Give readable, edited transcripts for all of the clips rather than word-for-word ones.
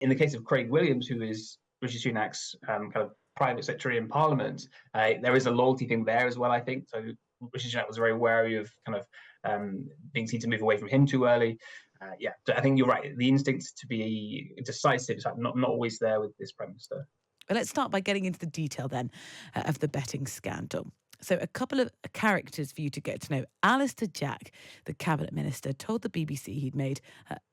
in the case of Craig Williams, who is Rishi Sunak's kind of private secretary in Parliament, there is a loyalty thing there as well, I think. So Rishi Sunak was very wary of kind of being seen to move away from him too early. So I think you're right. The instinct to be decisive is not always there with this Prime Minister. But let's start by getting into the detail then of the betting scandal. So a couple of characters for you to get to know. Alister Jack, the cabinet minister, told the BBC he'd made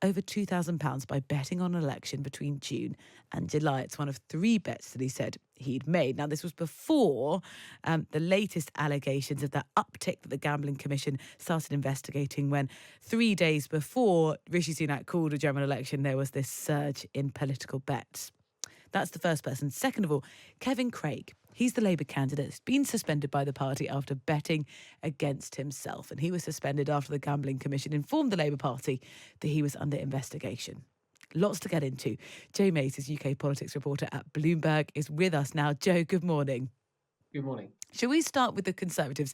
over £2,000 by betting on an election between June and July. It's one of 3 bets that he said he'd made. Now, this was before the latest allegations of that uptick that the Gambling Commission started investigating, when 3 days before Rishi Sunak called a general election, there was this surge in political bets. That's the first person. Second of all, Kevin Craig. He's the Labour candidate. He's been suspended by the party after betting against himself. And he was suspended after the Gambling Commission informed the Labour Party that he was under investigation. Lots to get into. Joe Mays, UK politics reporter at Bloomberg, is with us now. Joe, good morning. Good morning. Shall we start with the Conservatives?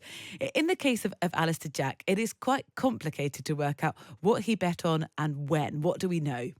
In the case of Alister Jack, it is quite complicated to work out what he bet on and when. What do we know?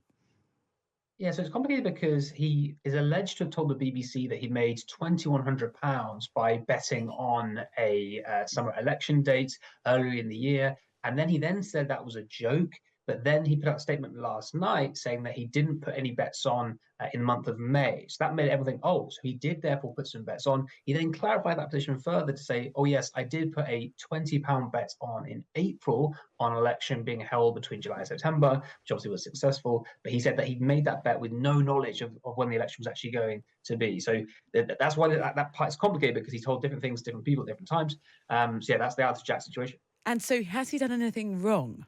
Yeah, so it's complicated because he is alleged to have told the BBC that he made £2,100 by betting on a summer election date earlier in the year. And then he said that was a joke. But then he put out a statement last night saying that he didn't put any bets on in the month of May. So that made everyone think, oh, so he did therefore put some bets on. He then clarified that position further to say, oh, yes, I did put a £20 bet on in April on an election being held between July and September, which obviously was successful. But he said that he'd made that bet with no knowledge of when the election was actually going to be. So that's why that part's complicated, because he told different things to different people at different times. That's the Alister Jack situation. And so has he done anything wrong?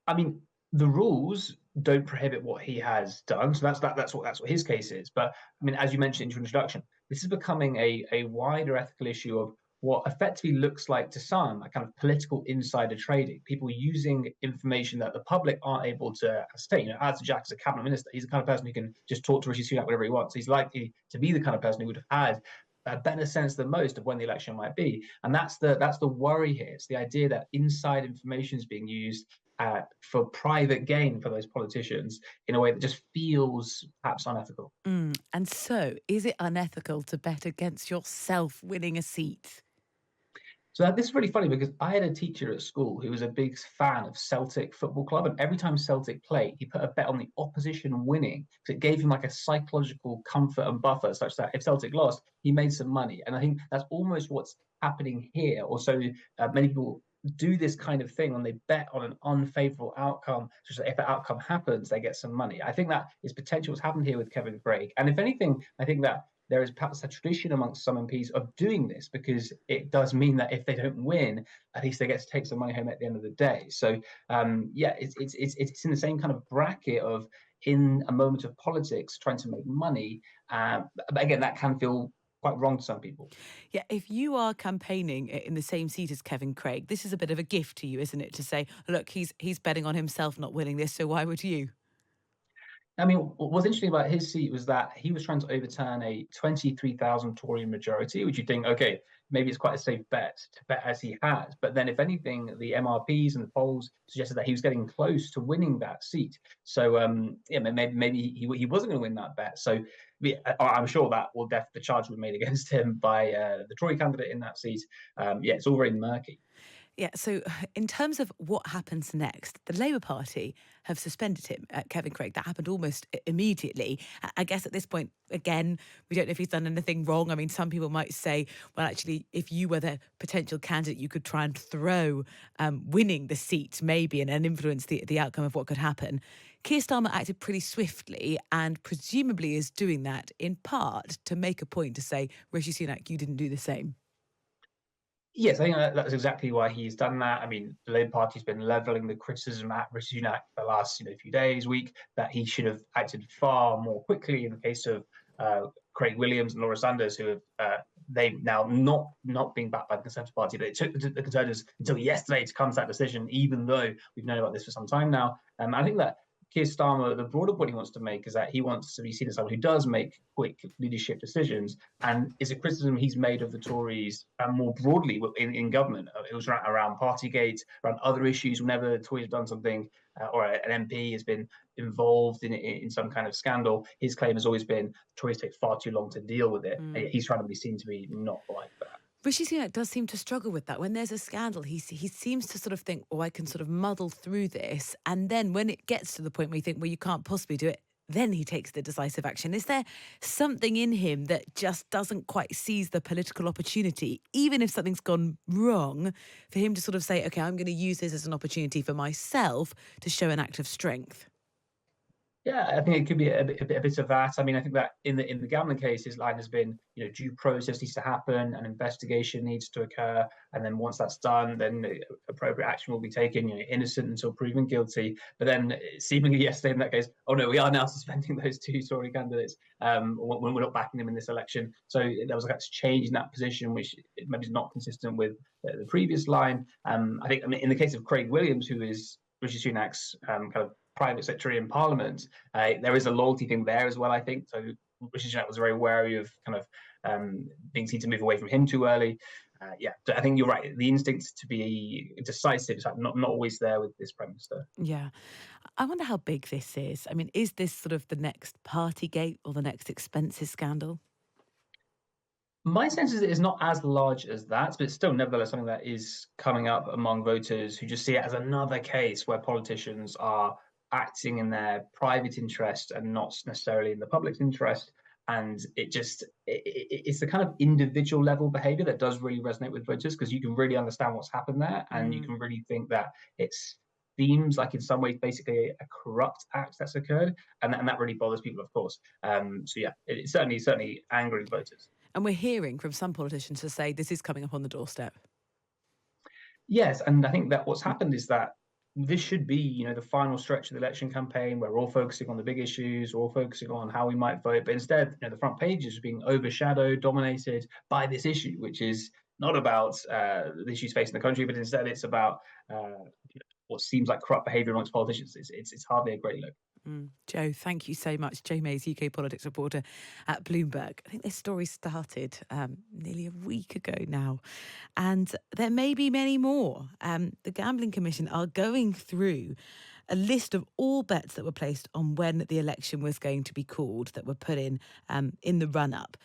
I mean, the rules don't prohibit what he has done, so that's what his case is. But I mean, as you mentioned in your introduction, this is becoming a wider ethical issue of what effectively looks like to some a kind of political insider trading. People using information that the public aren't able to ascertain. You know, Alister Jack is a cabinet minister. He's the kind of person who can just talk to Rishi Sunak whatever he wants. He's likely to be the kind of person who would have had a better sense than most of when the election might be. And that's the worry here. It's the idea that inside information is being used for private gain for those politicians in a way that just feels perhaps unethical. And so, is it unethical to bet against yourself winning a seat? So this is really funny, because I had a teacher at school who was a big fan of Celtic Football Club, and every time Celtic played, he put a bet on the opposition winning, because it gave him like a psychological comfort and buffer, such that if Celtic lost, he made some money. And I think that's almost what's happening here. Also, many people do this kind of thing when they bet on an unfavourable outcome, such that if the outcome happens, they get some money. I think that is potentially what's happened here with Kevin Craig. And if anything, I think that there is perhaps a tradition amongst some MPs of doing this, because it does mean that if they don't win, at least they get to take some money home at the end of the day. So it's in the same kind of bracket of, in a moment of politics, trying to make money. But again, that can feel quite wrong to some people. Yeah, if you are campaigning in the same seat as Kevin Craig, this is a bit of a gift to you, isn't it? To say, look, he's betting on himself not winning this, so why would you? I mean, what's interesting about his seat was that he was trying to overturn a 23,000 Tory majority, which you think, okay, maybe it's quite a safe bet to bet as he has. But then, if anything, the MRPs and the polls suggested that he was getting close to winning that seat. So, maybe he wasn't going to win that bet. So, I'm sure that the charge will be made against him by the Tory candidate in that seat. It's all very murky. Yeah, so in terms of what happens next, the Labour Party have suspended him, Kevin Craig. That happened almost immediately. I guess at this point, again, we don't know if he's done anything wrong. I mean, some people might say, well, actually, if you were the potential candidate, you could try and throw winning the seat maybe and influence the outcome of what could happen. Keir Starmer acted pretty swiftly and presumably is doing that in part to make a point to say, Rishi Sunak, you didn't do the same. Yes, I think that's exactly why he's done that. I mean, the Labour Party's been levelling the criticism at Rishi Sunak for the last few days, week, that he should have acted far more quickly in the case of Craig Williams and Laura Sanders, who have they've now not been backed by the Conservative Party. But it took the Conservatives until yesterday to come to that decision, even though we've known about this for some time now. I think that Keir Starmer, the broader point he wants to make is that he wants to be seen as someone who does make quick leadership decisions, and is a criticism he's made of the Tories more broadly in government. It was around Partygate, around other issues. Whenever the Tories have done something, or an MP has been involved in some kind of scandal, his claim has always been Tories take far too long to deal with it. And he's trying to be seen to be not like that. Rishi Sunak does seem to struggle with that. When there's a scandal, he seems to sort of think, oh, I can sort of muddle through this. And then when it gets to the point where you think, well, you can't possibly do it, then he takes the decisive action. Is there something in him that just doesn't quite seize the political opportunity, even if something's gone wrong, for him to sort of say, okay, I'm going to use this as an opportunity for myself to show an act of strength? Yeah, I think it could be a bit of that. I mean, I think that in the gambling case, his line has been, due process needs to happen, an investigation needs to occur, and then once that's done, then appropriate action will be taken. Innocent until proven guilty. But then, seemingly yesterday in that case, oh no, we are now suspending those two Tory candidates when we're not backing them in this election. So there was like a change in that position, which maybe is not consistent with the previous line. I think, in the case of Craig Williams, who is Rishi Sunak's kind of private secretary in Parliament, there is a loyalty thing there as well, I think. So Rishi Sunak was very wary of kind of being seen to move away from him too early. So I think you're right. The instinct to be decisive is not always there with this Prime Minister. Yeah. I wonder how big this is. I mean, is this sort of the next Partygate or the next expenses scandal? My sense is it is not as large as that, but it's still nevertheless something that is coming up among voters who just see it as another case where politicians are acting in their private interest and not necessarily in the public's interest. And it's the kind of individual level behavior that does really resonate with voters, because you can really understand what's happened there, and you can really think that it seems like in some ways basically a corrupt act that's occurred, and that really bothers people, of course. It's certainly angering voters. And we're hearing from some politicians to say this is coming up on the doorstep. Yes, and I think that what's happened is that this should be, the final stretch of the election campaign where we're all focusing on the big issues, we're all focusing on how we might vote. But instead, the front pages are being overshadowed, dominated by this issue, which is not about the issues facing the country, but instead it's about what seems like corrupt behaviour amongst politicians. It's hardly a great look. Joe, thank you so much. Joe Mays, UK politics reporter at Bloomberg. I think this story started nearly a week ago now, and there may be many more. The Gambling Commission are going through a list of all bets that were placed on when the election was going to be called, that were put in the run-up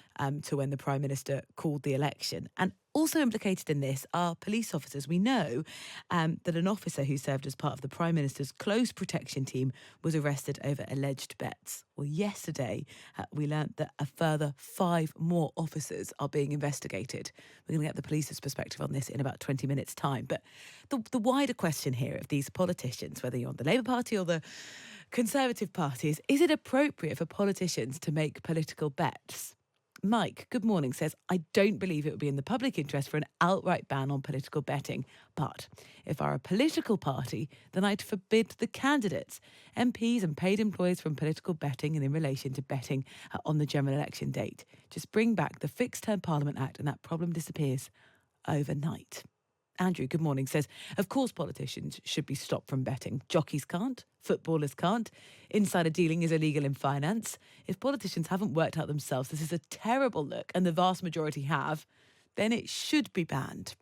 to when the Prime Minister called the election. And also implicated in this are police officers. We know that an officer who served as part of the Prime Minister's close protection team was arrested over alleged bets. Well, yesterday we learnt that a further 5 more officers are being investigated. We're going to get the police's perspective on this in about 20 minutes' time. But the wider question here of these politicians, whether you're on the Labour Party or the Conservative Party, is it appropriate for politicians to make political bets? Mike, good morning, says, I don't believe it would be in the public interest for an outright ban on political betting. But if I were a political party, then I'd forbid the candidates, MPs and paid employees from political betting and in relation to betting on the general election date. Just bring back the Fixed Term Parliament Act and that problem disappears overnight. Andrew, good morning, says, of course politicians should be stopped from betting. Jockeys can't, footballers can't. Insider dealing is illegal in finance. If politicians haven't worked out themselves, this is a terrible look, and the vast majority have, then it should be banned.